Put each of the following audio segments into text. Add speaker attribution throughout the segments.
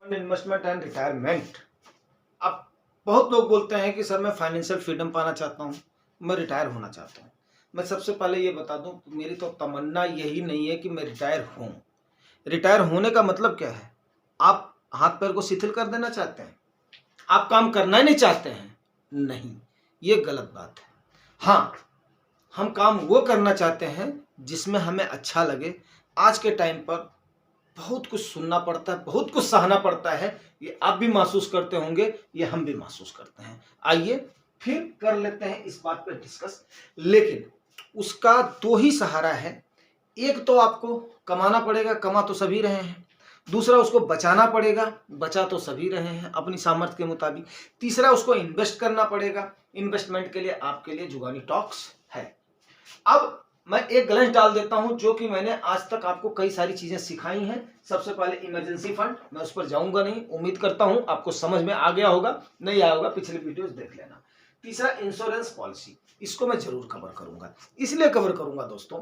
Speaker 1: Investment and retirement. अब बहुत लोग बोलते हैं कि सर मैं फाइनेंशियल फ्रीडम पाना चाहता हूँ, मैं रिटायर होना चाहता हूँ। मैं सबसे पहले ये बता दूं, मेरी तो तमन्ना यही नहीं है कि मैं रिटायर हूँ। रिटायर होने का मतलब क्या है? आप हाथ पैर को शिथिल कर देना चाहते हैं? आप काम करना ही नहीं चाहते हैं? नहीं, ये गलत बात है। हाँ, हम काम वो करना चाहते हैं जिसमें हमें अच्छा लगे। आज के टाइम पर बहुत कुछ सुनना पड़ता है, बहुत कुछ सहना पड़ता है। ये आप भी महसूस करते होंगे, ये हम भी महसूस करते हैं। आइए फिर कर लेते हैं इस बात पे डिस्कस। लेकिन उसका दो ही सहारा है। एक तो आपको कमाना पड़ेगा, कमा तो सभी रहे हैं। दूसरा उसको बचाना पड़ेगा, बचा तो सभी रहे हैं अपनी सामर्थ्य के मुताबिक। तीसरा उसको इन्वेस्ट करना पड़ेगा। इन्वेस्टमेंट के लिए आपके लिए जुगानी टॉक्स है। अब मैं एक ग्लंस डाल देता हूं जो कि मैंने आज तक आपको कई सारी चीजें सिखाई हैं। सबसे पहले इमरजेंसी फंड, मैं उस पर जाऊंगा नहीं, उम्मीद करता हूं आपको समझ में आ गया होगा, नहीं आया होगा पिछले वीडियोस देख लेना। तीसरा इंश्योरेंस पॉलिसी, इसको मैं जरूर कवर करूंगा। इसलिए कवर करूंगा दोस्तों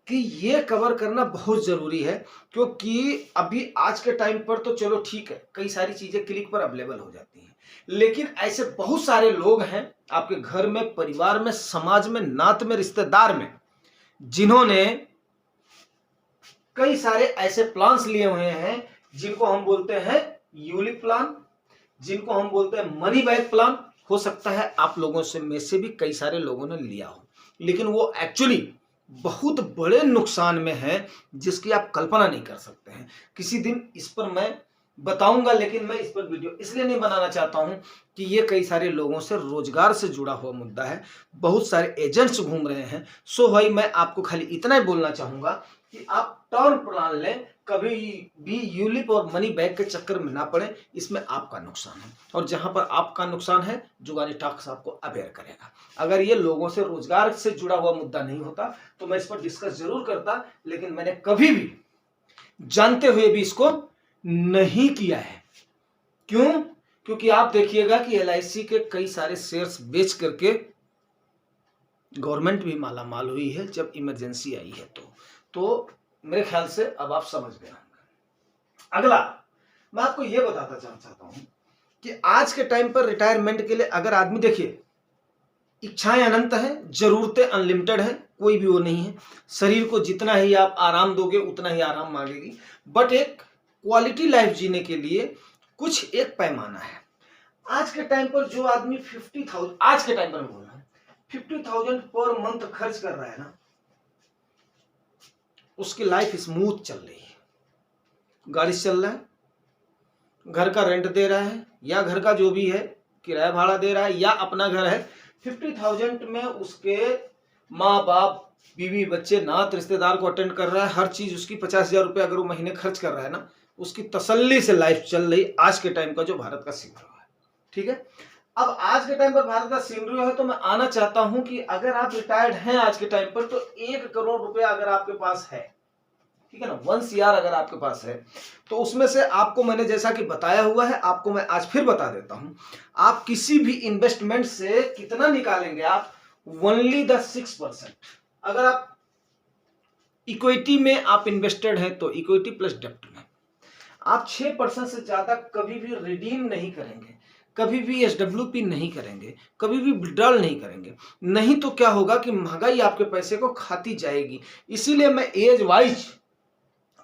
Speaker 1: कि ये कवर करना बहुत जरूरी है, क्योंकि अभी आज के टाइम पर तो चलो ठीक है, कई सारी चीजें क्लिक पर अवेलेबल हो जाती हैं, लेकिन ऐसे बहुत सारे लोग हैं आपके घर में, परिवार में, समाज में, नात में, रिश्तेदार में, जिन्होंने कई सारे ऐसे प्लान्स लिए हुए हैं जिनको हम बोलते हैं यूलिप प्लान, जिनको हम बोलते हैं मनी बैक प्लान। हो सकता है आप लोगों से में से भी कई सारे लोगों ने लिया हो, लेकिन वो एक्चुअली बहुत बड़े नुकसान में है जिसकी आप कल्पना नहीं कर सकते हैं। किसी दिन इस पर मैं बताऊंगा, लेकिन मैं इस पर वीडियो इसलिए नहीं बनाना चाहता हूं कि ये कई सारे लोगों से रोजगार से जुड़ा हुआ मुद्दा है, बहुत सारे एजेंट्स घूम रहे हैं। सो भाई मैं आपको खाली इतना ही बोलना चाहूंगा कि आप टर्म प्लान लें, कभी भी यूलिप और मनी बैक के चक्कर में ना पड़े, इसमें आपका नुकसान है। और जहां पर आपका नुकसान है, जुगानी टॉक्स आपको अवेयर करेगा। अगर ये लोगों से रोजगार से जुड़ा हुआ मुद्दा नहीं होता तो मैं इस पर डिस्कस जरूर करता, लेकिन मैंने कभी भी जानते हुए भी इसको नहीं किया है। क्यों? क्योंकि आप देखिएगा कि एलआईसी के कई सारे शेयर्स बेच करके गवर्नमेंट भी माला माल हुई है जब इमरजेंसी आई है। तो मेरे ख्याल से अब आप समझ गए होंगे। अगला मैं आपको यह बताता चाहता हूं कि आज के टाइम पर रिटायरमेंट के लिए अगर आदमी, देखिए, इच्छाएं अनंत हैं, जरूरतें अनलिमिटेड हैं, कोई भी वो नहीं है। शरीर को जितना ही आप आराम दोगे उतना ही आराम मांगेगी, बट एक क्वालिटी लाइफ जीने के लिए कुछ एक पैमाना है। आज के टाइम पर जो आदमी 50,000, आज के टाइम पर मैं बोल रहा हूं, 50,000 पर मंथ खर्च कर रहा है ना, उसकी लाइफ स्मूथ चल रही है। गाड़ी से चल रहा है, घर का रेंट दे रहा है, या घर का जो भी है किराया भाड़ा दे रहा है, या अपना घर है। 50,000 में उसके माँ बाप, बीवी, बच्चे, नात, रिश्तेदार को अटेंड कर रहा है, हर चीज उसकी। 50,000 रुपये अगर वो महीने खर्च कर रहा है ना, उसकी तसल्ली से लाइफ चल रही आज के टाइम का जो भारत का सिनेरियो है। ठीक है, अब आज के टाइम पर भारत का सिनेरियो है, तो मैं आना चाहता हूं कि अगर आप रिटायर्ड हैं आज के टाइम पर, तो 1 करोड़ रुपया अगर आपके पास है, ठीक है ना, 1 CR अगर आपके पास है, तो उसमें से आपको मैंने जैसा कि बताया हुआ है, आपको मैं आज फिर बता देता हूं, आप किसी भी इन्वेस्टमेंट से कितना निकालेंगे? आप ओनली द 6%। अगर आप इक्विटी में आप इन्वेस्टेड हैं तो इक्विटी प्लस डेब्ट में आप 6% से ज्यादा कभी भी रिडीम नहीं करेंगे, कभी भी SWP नहीं करेंगे, कभी भी विड्रॉल नहीं करेंगे। नहीं तो क्या होगा कि महंगाई आपके पैसे को खाती जाएगी। इसीलिए मैं एज वाइज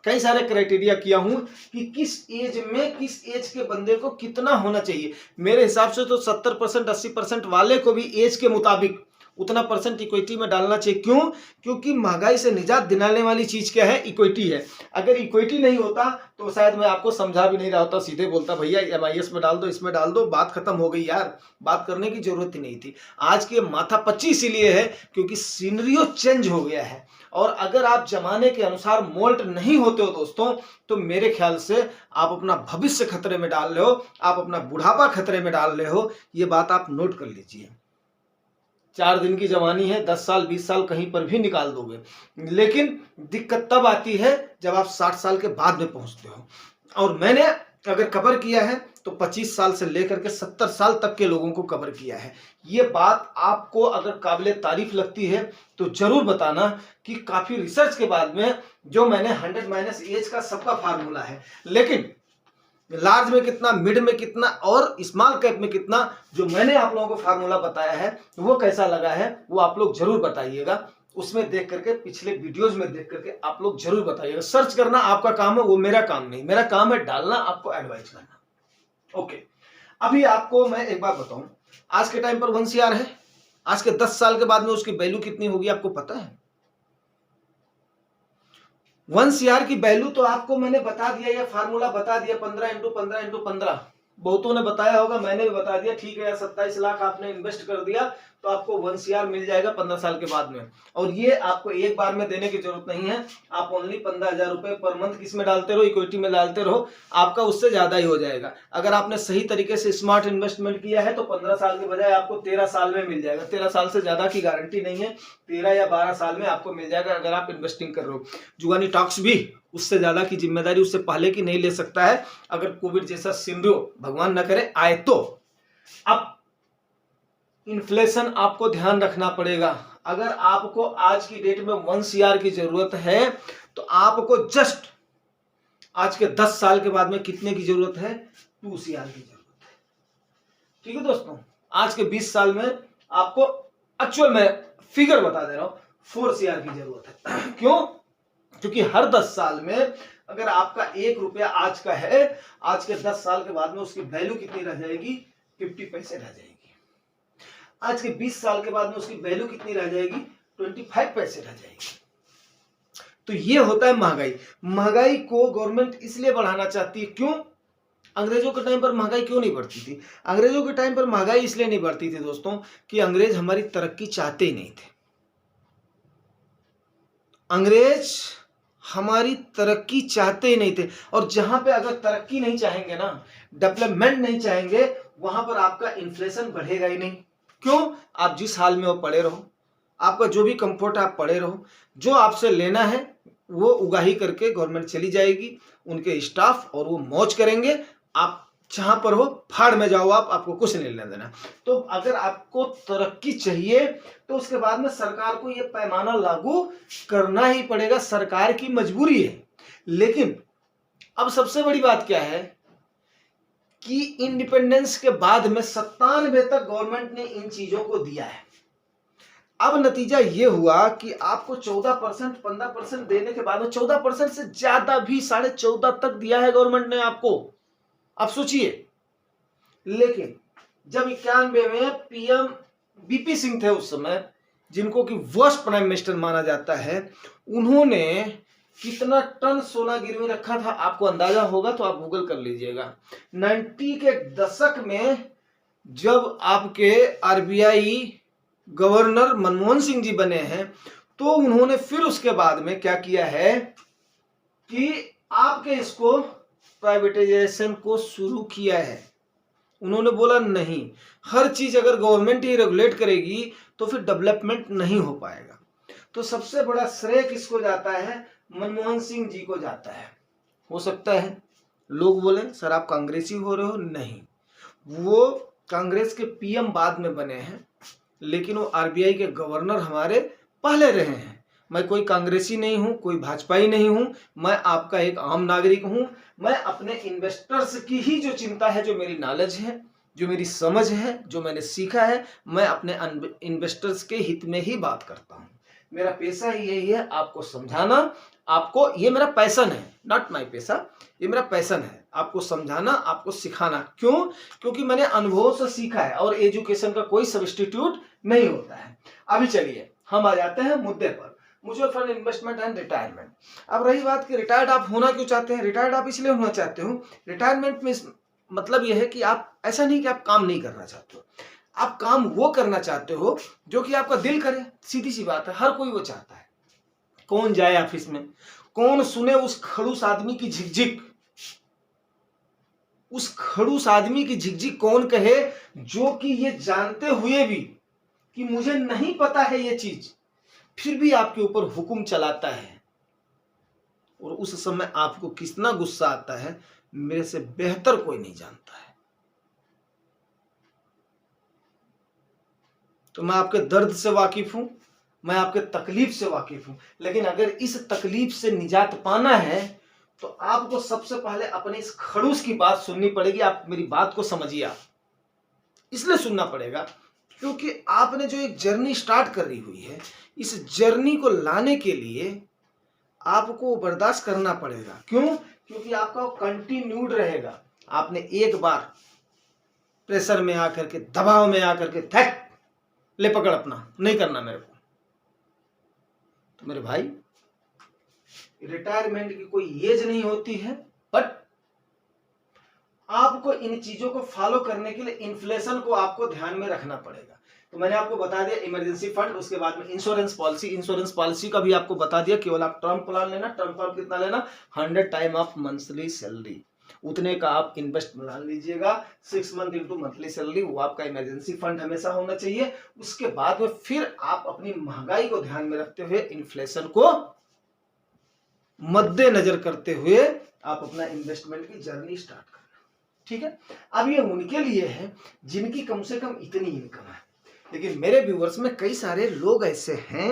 Speaker 1: कई सारे क्राइटेरिया किया हूं कि किस एज में, किस एज के बंदे को कितना होना चाहिए। मेरे हिसाब से तो 70%, 80% वाले को भी एज के मुताबिक उतना परसेंट इक्विटी में डालना चाहिए। क्यों? क्योंकि महंगाई से निजात दिलाने वाली चीज क्या है? इक्विटी है। अगर इक्विटी नहीं होता तो शायद मैं आपको समझा भी नहीं रहा होता, सीधे बोलता भैया MIS में डाल दो, इसमें डाल दो, बात खत्म हो गई यार, बात करने की जरूरत ही नहीं थी। आज के माथा पच्ची इसीलिए है क्योंकि सीनरियो चेंज हो गया है, और अगर आप जमाने के अनुसार मोल्ट नहीं होते हो दोस्तों, तो मेरे ख्याल से आप अपना भविष्य खतरे में डाल रहे हो, आप अपना बुढ़ापा खतरे में डाल रहे हो। ये बात आप नोट कर लीजिए। 4 दिन की जवानी है, 10 साल 20 साल कहीं पर भी निकाल दोगे, लेकिन दिक्कत तब आती है जब आप 60 साल के बाद में पहुंचते हो। और मैंने अगर कवर किया है तो 25 साल से लेकर के 70 साल तक के लोगों को कवर किया है। ये बात आपको अगर काबिले तारीफ लगती है तो जरूर बताना कि काफी रिसर्च के बाद में जो मैंने 100 माइनस एज का सबका फार्मूला है। लेकिन लार्ज में कितना, मिड में कितना और स्मॉल कैप में कितना। जो मैंने आप लोगों को फार्मूला बताया है वो कैसा लगा है वो आप लोग जरूर बताइएगा। उसमें देख करके, पिछले वीडियोस में देख करके आप लोग जरूर बताइएगा। सर्च करना आपका काम है, वो मेरा काम नहीं। मेरा काम है डालना, आपको एडवाइस करना। ओके, अभी आपको मैं एक बात बताऊं, आज के टाइम पर 1 CR है, आज के 10 साल के बाद में उसकी वैल्यू कितनी होगी आपको पता है? 1 CR की वैल्यू तो आपको मैंने बता दिया, या फार्मूला बता दिया, 15 × 15 × 15। बहुतों ने बताया होगा, मैंने भी बता दिया। ठीक है, 27 लाख आपने इन्वेस्ट कर दिया तो आपको 1 CR मिल जाएगा 15 साल के बाद में। और ये आपको एक बार में देने की जरूरत नहीं है। आप ओनली 15,000 रुपए पर मंथ किस में डालते रहो, इक्विटी में डालते रहो, आपका उससे ज्यादा ही हो जाएगा। अगर आपने सही तरीके से स्मार्ट इन्वेस्टमेंट किया है तो 15 साल के बजाय आपको 13 साल में मिल जाएगा। 13 साल से ज्यादा की गारंटी नहीं है, 13 या 12 साल में आपको मिल जाएगा अगर आप इन्वेस्टिंग कर रहे हो। जुगानी टॉक्स भी उससे ज्यादा की जिम्मेदारी उससे पहले की नहीं ले सकता है, अगर कोविड जैसा सिंड्रो भगवान न करे आए तो। अब इन्फ्लेशन आपको ध्यान रखना पड़ेगा। अगर आपको आज की डेट में 1 CR की जरूरत है तो आपको जस्ट आज के 10 साल के बाद में कितने की जरूरत है? 2 CR की जरूरत है। ठीक है दोस्तों, आज के 20 साल में आपको एक्चुअल में फिगर बता दे रहा हूं, 4 CR की जरूरत है। क्यों? क्योंकि हर 10 साल में अगर आपका 1 रुपया आज का है, आज के 10 साल के बाद में उसकी वैल्यू कितनी रह जाएगी? 50 पैसे रह जाएगी। आज के 20 साल के बाद में उसकी वैल्यू कितनी रह जाएगी? 25 पैसे रह जाएगी। तो ये होता है महंगाई। महंगाई को गवर्नमेंट इसलिए बढ़ाना चाहती है। क्यों? अंग्रेजों के टाइम पर महंगाई क्यों नहीं बढ़ती थी? अंग्रेजों के टाइम पर महंगाई इसलिए नहीं बढ़ती थी दोस्तों कि अंग्रेज हमारी तरक्की चाहते ही नहीं थे। अंग्रेज हमारी तरक्की चाहते ही नहीं थे, और जहां पे अगर तरक्की नहीं चाहेंगे ना, डेवलपमेंट नहीं चाहेंगे, वहां पर आपका इन्फ्लेशन बढ़ेगा ही नहीं। क्यों? आप जिस हाल में वो पड़े रहो, आपका जो भी कंफर्ट आप पड़े रहो, जो आपसे लेना है वो उगाही करके गवर्नमेंट चली जाएगी, उनके स्टाफ, और वो मौज करेंगे। आप जहां पर हो फाड़ में जाओ, आपको कुछ नहीं लेना देना। तो अगर आपको तरक्की चाहिए तो उसके बाद में सरकार को ये पैमाना लागू करना ही पड़ेगा, सरकार की मजबूरी है। लेकिन अब सबसे बड़ी बात क्या है कि इंडिपेंडेंस के बाद में 97 तक गवर्नमेंट ने इन चीजों को दिया है। अब नतीजा ये हुआ कि आपको 14%, 15% देने के बाद में 14% से ज्यादा भी 14.5 तक दिया है गवर्नमेंट ने आपको। आप सोचिए। लेकिन जब 91 में पीएम बीपी सिंह थे उस समय, जिनको कि वर्स्ट प्राइम मिनिस्टर माना जाता है, उन्होंने कितना टन सोना गिरवी रखा था आपको अंदाजा होगा तो आप गूगल कर लीजिएगा। 90 के दशक में जब आपके आरबीआई गवर्नर मनमोहन सिंह जी बने हैं, तो उन्होंने फिर उसके बाद में क्या किया है कि आपके इसको प्राइवेटाइजेशन को शुरू किया है। उन्होंने बोला नहीं, हर चीज अगर गवर्नमेंट ही रेगुलेट करेगी तो फिर डेवलपमेंट नहीं हो पाएगा। तो सबसे बड़ा श्रेय किसको जाता है? मनमोहन सिंह जी को जाता है। हो सकता है लोग बोले सर आप कांग्रेसी हो रहे हो, नहीं, वो कांग्रेस के पीएम बाद में बने हैं, लेकिन वो आरबीआई के गवर्नर हमारे पहले रहे हैं। मैं कोई कांग्रेसी नहीं हूं, कोई भाजपाई नहीं हूं, मैं आपका एक आम नागरिक हूं। मैं अपने इन्वेस्टर्स की ही जो चिंता है, जो मेरी नॉलेज है, जो मेरी समझ है, जो मैंने सीखा है, मैं अपने इन्वेस्टर्स के हित में ही बात करता हूं। मेरा पेशा ही यही है, आपको समझाना। आपको, ये मेरा पैशन है, नॉट माय पेशा, ये मेरा पैशन है, आपको समझाना, आपको सिखाना। क्यों? क्योंकि मैंने अनुभव से सीखा है, और एजुकेशन का कोई सब्स्टिट्यूट नहीं होता है। अभी चलिए हम आ जाते हैं मुद्दे पर, mutual fund investment and retirement. अब रही बात कि रिटायर्ड आप होना क्यों चाहते हैं? रिटायर्ड आप इसलिए होना चाहते हो, रिटायरमेंट में मतलब यह है कि आप, ऐसा नहीं कि आप काम नहीं करना चाहते हो, आप काम वो करना चाहते हो जो कि आपका दिल करे। सीधी सी बात है, हर कोई वो चाहता है। कौन जाए ऑफिस में, कौन सुने उस खड़ूस आदमी की झिकझिक, उस खड़ूस आदमी की झिकझिक कौन कहे, जो कि ये जानते हुए भी कि मुझे नहीं पता है ये चीज, फिर भी आपके ऊपर हुक्म चलाता है। और उस समय आपको कितना गुस्सा आता है, मेरे से बेहतर कोई नहीं जानता है। तो मैं आपके दर्द से वाकिफ हूं, मैं आपके तकलीफ से वाकिफ हूं, लेकिन अगर इस तकलीफ से निजात पाना है तो आपको सबसे पहले अपने इस खड़ूस की बात सुननी पड़ेगी। आप मेरी बात को समझिए, आप इसलिए सुनना पड़ेगा क्योंकि आपने जो एक जर्नी स्टार्ट करी हुई है, इस जर्नी को लाने के लिए आपको बर्दाश्त करना पड़ेगा। क्यों? क्योंकि आपका कंटिन्यूड रहेगा। आपने एक बार प्रेशर में आकर के, दबाव में आकर के थक ले पकड़ अपना, नहीं करना मेरे को। तो मेरे भाई, रिटायरमेंट की कोई एज नहीं होती है, बट आपको इन चीजों को फॉलो करने के लिए इन्फ्लेशन को आपको ध्यान में रखना पड़ेगा। तो मैंने आपको बता दिया इमरजेंसी फंड, उसके बाद में इंश्योरेंस पॉलिसी। इंश्योरेंस पॉलिसी का भी आपको बता दिया, केवल आप टर्म प्लान लेना। टर्म प्लान कितना लेना? 100 टाइम ऑफ मंथली सैलरी, उतने का आप इन्वेस्ट प्लान लीजिएगा। 6 मंथ इंटू मंथली सैलरी, वो आपका इमरजेंसी फंड हमेशा होना चाहिए। उसके बाद में फिर आप अपनी महंगाई को ध्यान में रखते हुए, इन्फ्लेशन को मद्देनजर करते हुए आप अपना इन्वेस्टमेंट की जर्नी स्टार्ट करना। ठीक है? अब ये उनके लिए है जिनकी कम से कम इतनी इनकम है। लेकिन मेरे व्यूअर्स में कई सारे लोग ऐसे हैं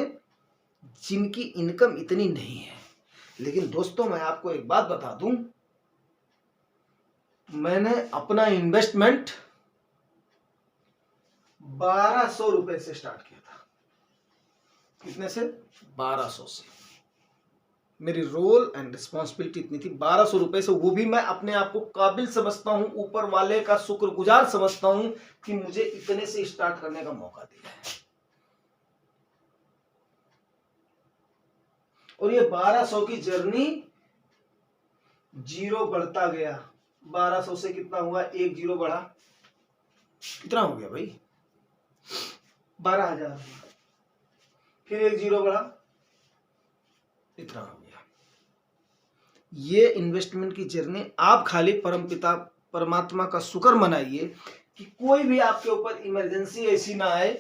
Speaker 1: जिनकी इनकम इतनी नहीं है। लेकिन दोस्तों, मैं आपको एक बात बता दूं, मैंने अपना इन्वेस्टमेंट 1200 रुपए से स्टार्ट किया था। कितने से? 1200 से। मेरी रोल एंड रिस्पॉन्सिबिलिटी इतनी थी, 1200 रुपए से। वो भी मैं अपने आप को काबिल समझता हूं, ऊपर वाले का शुक्रगुजार समझता हूं कि मुझे इतने से स्टार्ट करने का मौका दिया है। और ये 1200 की जर्नी जीरो बढ़ता गया। 1200 से कितना हुआ? एक जीरो बढ़ा, कितना हो गया भाई? 12,000। फिर एक जीरो बढ़ा, इतना हो गया। ये इन्वेस्टमेंट की जर्नी, आप खाली परमपिता परमात्मा का शुक्र मनाइए कि कोई भी आपके ऊपर इमरजेंसी ऐसी ना आए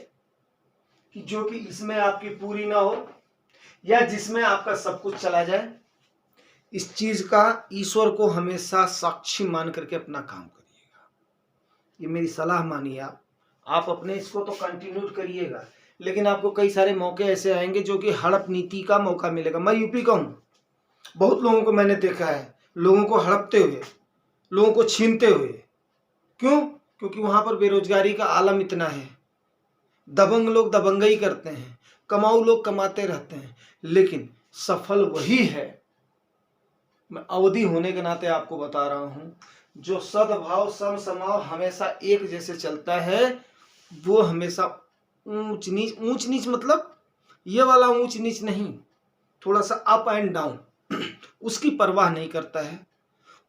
Speaker 1: कि जो कि इसमें आपकी पूरी ना हो, या जिसमें आपका सब कुछ चला जाए। इस चीज का ईश्वर को हमेशा साक्षी मान करके अपना काम करिएगा। ये मेरी सलाह मानिए आप अपने इसको तो कंटिन्यू करिएगा। लेकिन आपको कई सारे मौके ऐसे आएंगे जो कि हड़प नीति का मौका मिलेगा। मैं यूपी का हूं, बहुत लोगों को मैंने देखा है, लोगों को हड़पते हुए, लोगों को छीनते हुए। क्यों? क्योंकि वहां पर बेरोजगारी का आलम इतना है। दबंग लोग दबंगई करते हैं, कमाऊ लोग कमाते रहते हैं, लेकिन सफल वही है, मैं अवधि होने के नाते आपको बता रहा हूं, जो सद्भाव समसमाव हमेशा एक जैसे चलता है। वो हमेशा ऊंच नीच मतलब ये वाला ऊंच नीच नहीं, थोड़ा सा अप एंड डाउन, उसकी परवाह नहीं करता है।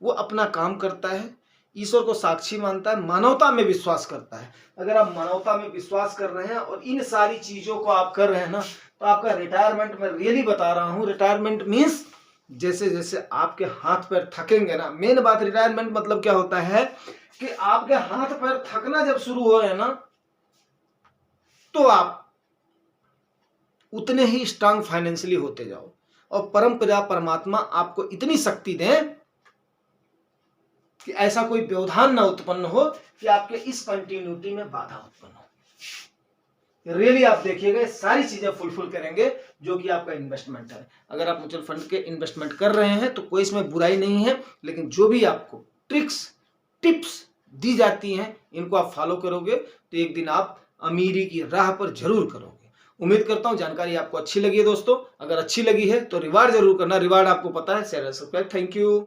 Speaker 1: वो अपना काम करता है, ईश्वर को साक्षी मानता है, मानवता में विश्वास करता है। अगर आप मानवता में विश्वास कर रहे हैं और इन सारी चीजों को आप कर रहे हैं ना, तो आपका रिटायरमेंट, मैं रियली बता रहा हूं, रिटायरमेंट मीन्स जैसे जैसे आपके हाथ पैर थकेंगे ना, मेन बात रिटायरमेंट मतलब क्या होता है कि आपके हाथ पैर थकना जब शुरू हो रहे हैं ना, तो आप उतने ही स्ट्रांग फाइनेंशियली होते जाओ और परमपिता परमात्मा आपको इतनी शक्ति दें कि ऐसा कोई व्यवधान ना उत्पन्न हो कि आपके इस कंटिन्यूटी में बाधा उत्पन्न हो। रियली आप देखिएगा, सारी चीजें फुलफिल करेंगे जो कि आपका इन्वेस्टमेंट है। अगर आप म्यूचुअल फंड के इन्वेस्टमेंट कर रहे हैं तो कोई इसमें बुराई नहीं है, लेकिन जो भी आपको ट्रिक्स टिप्स दी जाती हैं, इनको आप फॉलो करोगे तो एक दिन आप अमीरी की राह पर जरूर करोगे। उम्मीद करता हूं जानकारी आपको अच्छी लगी है दोस्तों। अगर अच्छी लगी है तो रिवार्ड जरूर करना, रिवार्ड आपको पता है, शेयर सब्सक्राइब। Thank you.